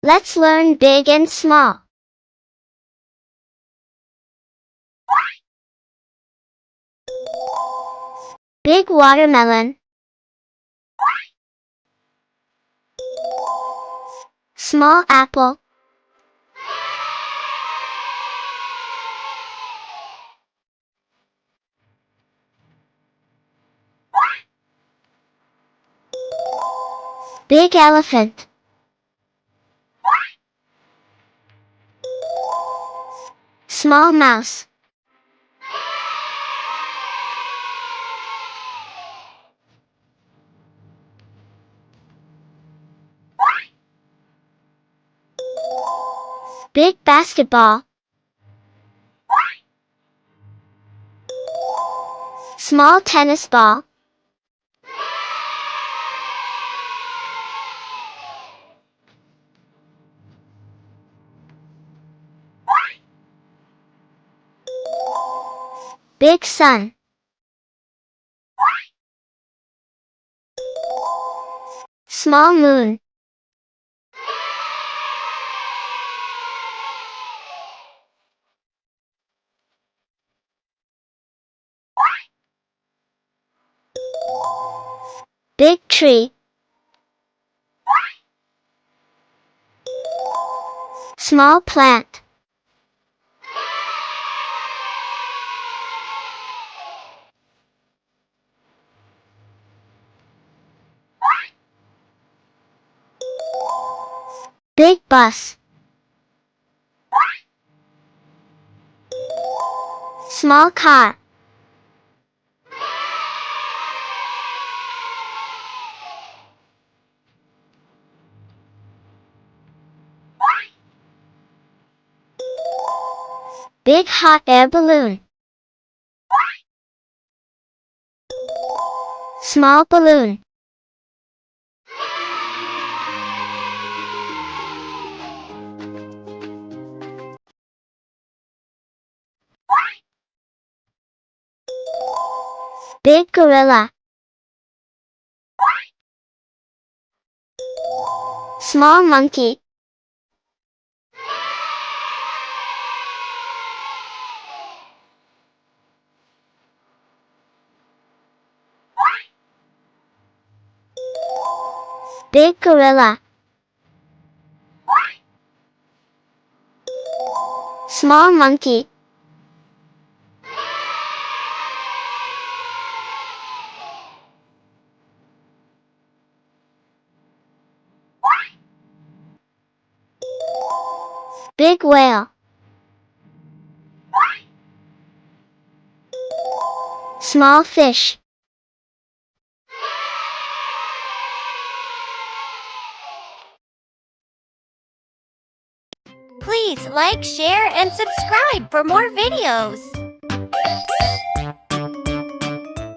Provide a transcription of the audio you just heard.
Let's learn big and small. Big watermelon. Small apple. Big elephant. Small mouse. Big basketball. Small tennis ball. Big sun. Small moon. Big tree. Small plant. Big bus. Small car. Big hot air balloon. Small balloon. Big gorilla. Small monkey. Big gorilla. Small monkey. Big whale. Small fish. Please like, share, and subscribe for more videos.